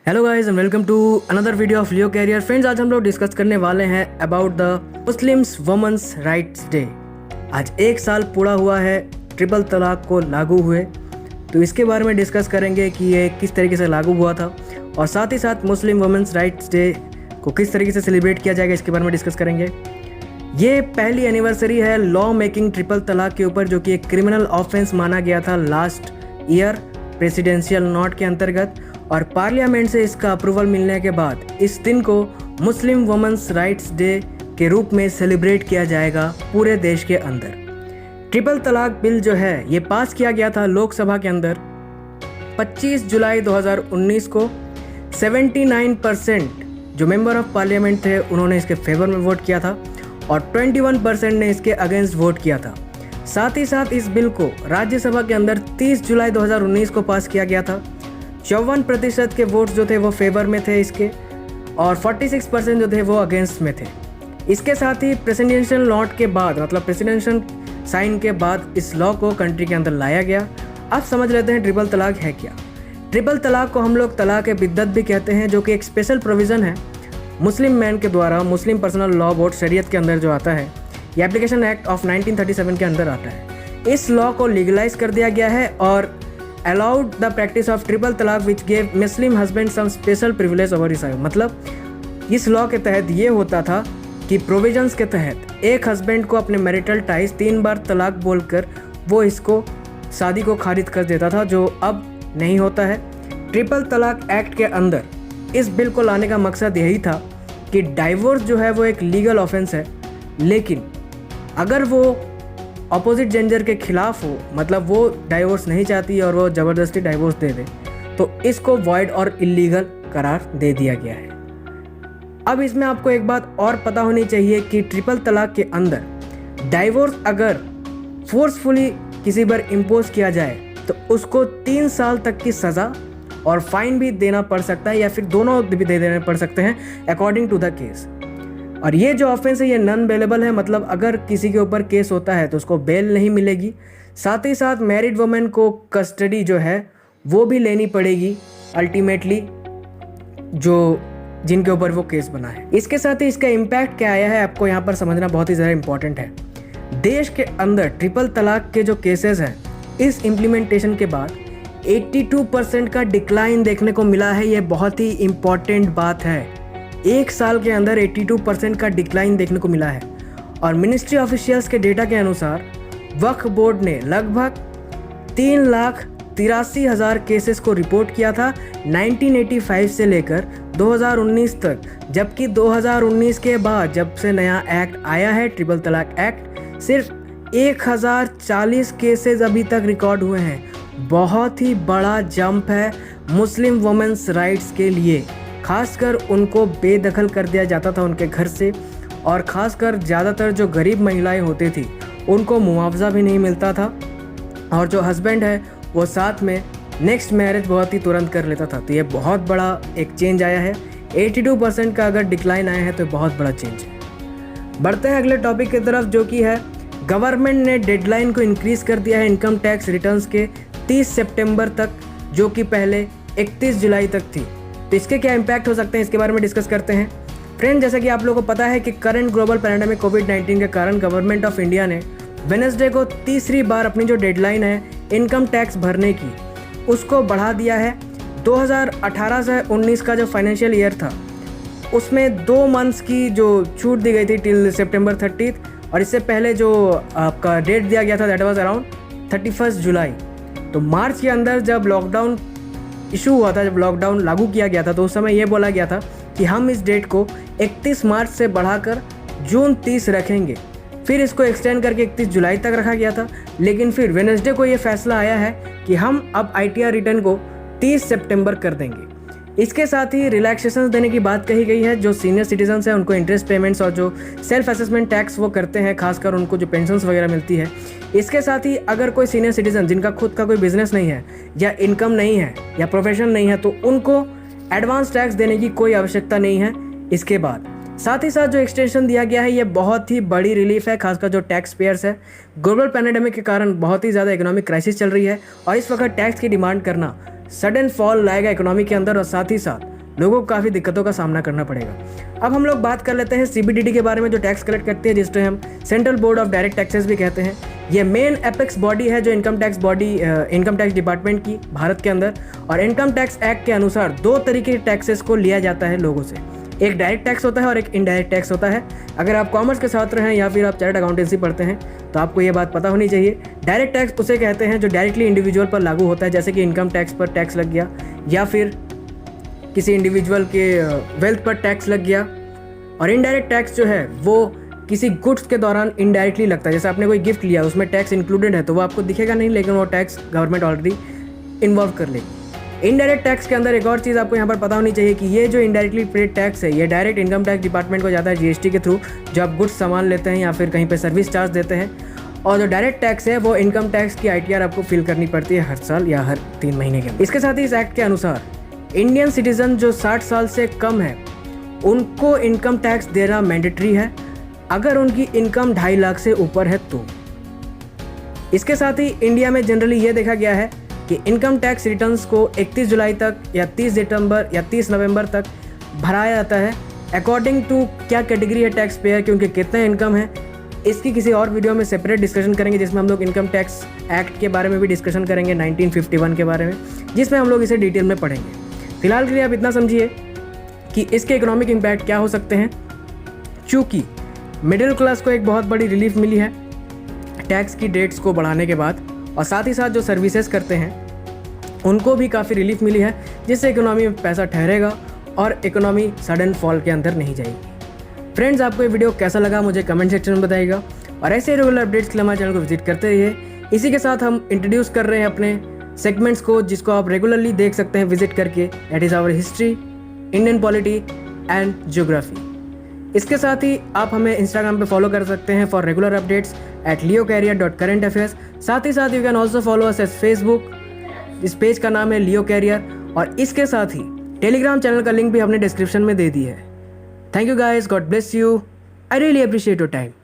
Hello guys and welcome to another video of Leo Carrier. Friends, आज हम लोग discuss करने वाले हैं about the Muslims women's rights day. आज एक साल पूरा हुआ है ट्रिपल तलाक को लागू हुए, तो इसके बारे में डिस्कस करेंगे कि ये किस तरीके से लागू हुआ था और साथ ही साथ मुस्लिम वुमेन्स राइट्स डे को किस तरीके से सेलिब्रेट किया जाएगा, इसके बारे में डिस्कस करेंगे। ये पहली एनिवर्सरी है लॉ मेकिंग ट्रिपल तलाक के ऊपर, जो कि एक क्रिमिनल ऑफेंस माना गया था लास्ट ईयर प्रेसिडेंशियल नोट के अंतर्गत, और पार्लियामेंट से इसका अप्रूवल मिलने के बाद इस दिन को मुस्लिम वुमेन्स राइट्स डे के रूप में सेलिब्रेट किया जाएगा पूरे देश के अंदर। ट्रिपल तलाक बिल जो है ये पास किया गया था लोकसभा के अंदर 25 जुलाई 2019 को। 79% जो मेंबर ऑफ पार्लियामेंट थे उन्होंने इसके फेवर में वोट किया था और 21% ने इसके अगेंस्ट वोट किया था। साथ ही साथ इस बिल को राज्यसभा के अंदर 30 जुलाई 2019 को पास किया गया था। 54% के वोट्स जो थे वो फेवर में थे इसके, और 46% जो थे वो अगेंस्ट में थे। इसके साथ ही प्रेसिडेंशियल नोट के बाद, मतलब प्रेसिडेंशियल साइन के बाद इस लॉ को कंट्री के अंदर लाया गया। अब समझ लेते हैं ट्रिपल तलाक है क्या। ट्रिपल तलाक को हम लोग तलाक बिद्दत भी कहते हैं, जो कि एक स्पेशल प्रोविज़न है मुस्लिम मैन के द्वारा मुस्लिम पर्सनल लॉ बोर्ड शरीयत के अंदर जो आता है, ये एप्लीकेशन एक्ट ऑफ 1937 के अंदर आता है। इस लॉ को लीगलाइज कर दिया गया है और allowed the practice of triple talaq which gave Muslim husband some special privilege over his wife। मतलब इस लॉ के तहत ये होता था कि प्रोविजंस के तहत एक हस्बैंड को अपने मैरिटल टाइज 3 बार तलाक बोलकर वो इसको शादी को खारिज कर देता था, जो अब नहीं होता है। ट्रिपल तलाक एक्ट के अंदर इस बिल को लाने का मकसद यही था कि डाइवोर्स जो है वो एक लीगल ऑफेंस है, लेकिन अगर वो अपोजिट जेंडर के खिलाफ हो, मतलब वो डाइवोर्स नहीं चाहती और वो ज़बरदस्ती डाइवोर्स दे दे, तो इसको वॉइड और इलीगल करार दे दिया गया है। अब इसमें आपको एक बात और पता होनी चाहिए कि ट्रिपल तलाक के अंदर डाइवोर्स अगर फोर्सफुली किसी पर इम्पोज किया जाए तो उसको 3 साल तक की सज़ा और फाइन भी देना पड़ सकता है, या फिर दोनों भी दे देने पड़ सकते हैं अकॉर्डिंग टू द केस। और ये जो ऑफेंस है ये नॉन बेलेबल है, मतलब अगर किसी के ऊपर केस होता है तो उसको बेल नहीं मिलेगी। साथ ही साथ मैरिड वुमेन को कस्टडी जो है वो भी लेनी पड़ेगी अल्टीमेटली, जो जिनके ऊपर वो केस बना है। इसके साथ ही इसका इम्पैक्ट क्या आया है आपको यहाँ पर समझना बहुत ही ज़्यादा इंपॉर्टेंट है। देश के अंदर ट्रिपल तलाक के जो केसेस हैं, इस इम्प्लीमेंटेशन के बाद 82% का डिक्लाइन देखने को मिला है। ये बहुत ही इम्पॉर्टेंट बात है। एक साल के अंदर 82% का डिक्लाइन देखने को मिला है। और मिनिस्ट्री ऑफिशियल्स के डेटा के अनुसार वक्फ बोर्ड ने लगभग 3,83,000 केसेस को रिपोर्ट किया था 1985 से लेकर 2019 तक, जबकि 2019 के बाद जब से नया एक्ट आया है ट्रिपल तलाक एक्ट, सिर्फ 1,040 केसेस अभी तक रिकॉर्ड हुए हैं। बहुत ही बड़ा जंप है मुस्लिम वुमेन्स राइट्स के लिए। खासकर उनको बेदखल कर दिया जाता था उनके घर से, और ख़ासकर ज़्यादातर जो गरीब महिलाएं होती थी उनको मुआवजा भी नहीं मिलता था, और जो हस्बैंड है वो साथ में नेक्स्ट मैरिज बहुत ही तुरंत कर लेता था। तो ये बहुत बड़ा एक चेंज आया है। 82% का अगर डिक्लाइन आया है तो बहुत बड़ा चेंज है। बढ़ते हैं अगले टॉपिक की तरफ, जो कि है गवर्नमेंट ने डेडलाइन को इंक्रीज़ कर दिया है इनकम टैक्स रिटर्न्स के 30 सितंबर तक, जो कि पहले 31 जुलाई तक थी। तो इसके क्या इम्पैक्ट हो सकते हैं, इसके बारे में डिस्कस करते हैं। फ्रेंड, जैसा कि आप लोगों को पता है कि करंट ग्लोबल पैंडेमिक कोविड-19 के कारण गवर्नमेंट ऑफ इंडिया ने वेडनेसडे को तीसरी बार अपनी जो डेडलाइन है इनकम टैक्स भरने की, उसको बढ़ा दिया है। 2018 से 19 का जो फाइनेंशियल ईयर था उसमें 2 मंथ्स की जो छूट दी गई थी टिल सितंबर 30, और इससे पहले जो आपका डेट दिया गया था दैट वाज अराउंड 31 जुलाई। तो मार्च के अंदर जब लॉकडाउन इशू हुआ था, जब लॉकडाउन लागू किया गया था, तो उस समय ये बोला गया था कि हम इस डेट को 31 मार्च से बढ़ाकर जून 30 रखेंगे। फिर इसको एक्सटेंड करके 31 जुलाई तक रखा गया था, लेकिन फिर वेडनेसडे को ये फैसला आया है कि हम अब ITR रिटर्न को 30 सितंबर कर देंगे। इसके साथ ही रिलैक्सेशन देने की बात कही गई है। जो सीनियर सिटीजन्स हैं उनको इंटरेस्ट पेमेंट्स और जो सेल्फ असेसमेंट टैक्स वो करते हैं, खासकर उनको जो पेंशन्स वगैरह मिलती है। इसके साथ ही अगर कोई सीनियर सिटीजन जिनका खुद का कोई बिजनेस नहीं है या इनकम नहीं है या प्रोफेशन नहीं है, तो उनको एडवांस टैक्स देने की कोई आवश्यकता नहीं है इसके बाद। साथ ही साथ जो एक्सटेंशन दिया गया है ये बहुत ही बड़ी रिलीफ है, खासकर जो टैक्स पेयर्स है। ग्लोबल पैंडेमिक के कारण बहुत ही ज़्यादा इकोनॉमिक क्राइसिस चल रही है और इस वक्त टैक्स की डिमांड करना सडन फॉल लाएगा इकोनॉमी के अंदर, और साथ ही साथ लोगों को काफ़ी दिक्कतों का सामना करना पड़ेगा। अब हम लोग बात कर लेते हैं CBDT के बारे में, जो टैक्स कलेक्ट करती है, जिसको हम central board of direct taxes भी कहते हैं। ये मेन एपेक्स बॉडी है जो इनकम टैक्स डिपार्टमेंट की भारत के अंदर। और इनकम टैक्स एक्ट के अनुसार 2 तरीके के टैक्सेस को लिया जाता है लोगों से, एक डायरेक्ट टैक्स होता है और एक इनडायरेक्ट टैक्स होता है। अगर आप कॉमर्स के छात्र हैं या फिर आप चार्टर्ड अकाउंटेंसी पढ़ते हैं तो आपको ये बात पता होनी चाहिए। डायरेक्ट टैक्स उसे कहते हैं जो डायरेक्टली इंडिविजुअल पर लागू होता है, जैसे कि इनकम टैक्स पर टैक्स लग गया या फिर किसी इंडिविजुअल के वेल्थ पर टैक्स लग गया। और इनडायरेक्ट टैक्स जो है वो किसी गुड्स के दौरान इनडायरेक्टली लगता है, जैसे आपने कोई गिफ्ट लिया उसमें टैक्स इंक्लूडेड है तो वो आपको दिखेगा नहीं, लेकिन वो टैक्स गवर्नमेंट ऑलरेडी इन्वॉल्व कर लेगी। इनडायरेक्ट टैक्स के अंदर एक और चीज़ आपको यहाँ पर पता होनी चाहिए कि ये जो इनडायरेक्टली पेड टैक्स है ये डायरेक्ट इनकम टैक्स डिपार्टमेंट को जाता है GST के थ्रू, जो आप गुड्स सामान लेते हैं या फिर कहीं पर सर्विस चार्ज देते हैं। और जो डायरेक्ट टैक्स है वो इनकम टैक्स की ITR आपको फिल करनी पड़ती है हर साल या हर 3 महीने के अंदर। इसके साथ ही इस एक्ट के अनुसार इंडियन सिटीजन जो 60 साल से कम है उनको इनकम टैक्स देना मैंडेटरी है, अगर उनकी इनकम 2.5 लाख से ऊपर है तो। इसके साथ ही इंडिया में जनरली ये देखा गया है कि इनकम टैक्स रिटर्न्स को 31 जुलाई तक या 30 दिसंबर या 30 नवंबर तक भराया जाता है, अकॉर्डिंग टू क्या कैटेगरी है टैक्स पेयर की, उनके कितने इनकम है। इसकी किसी और वीडियो में सेपरेट डिस्कशन करेंगे, जिसमें हम लोग इनकम टैक्स एक्ट के बारे में भी डिस्कशन करेंगे, 1951 के बारे में, जिसमें हम लोग इसे डिटेल में पढ़ेंगे। फिलहाल के लिए आप इतना समझिए कि इसके इकोनॉमिक इम्पैक्ट क्या हो सकते हैं। चूँकि मिडिल क्लास को एक बहुत बड़ी रिलीफ मिली है टैक्स की डेट्स को बढ़ाने के बाद, और साथ ही साथ जो सर्विसेज करते हैं उनको भी काफ़ी रिलीफ मिली है, जिससे इकोनॉमी में पैसा ठहरेगा और इकोनॉमी सडन फॉल के अंदर नहीं जाएगी। फ्रेंड्स, आपको ये वीडियो कैसा लगा मुझे कमेंट सेक्शन में बताइएगा, और ऐसे रेगुलर अपडेट्स के लिए हमारे चैनल को विजिट करते रहिए। इसी के साथ हम इंट्रोड्यूस कर रहे हैं अपने सेगमेंट्स को, जिसको आप रेगुलरली देख सकते हैं विजिट करके, that is our history, Indian polity and geography. इसके साथ ही आप हमें इंस्टाग्राम पे फॉलो कर सकते हैं फॉर रेगुलर अपडेट्स @leocarrier.currentaffairs। साथ ही साथ you can also follow us as Facebook, इस पेज का नाम है लियो कैरियर, और इसके साथ ही टेलीग्राम चैनल का लिंक भी हमने डिस्क्रिप्शन में दे दी है। Thank you guys, God bless you, I really appreciate your time.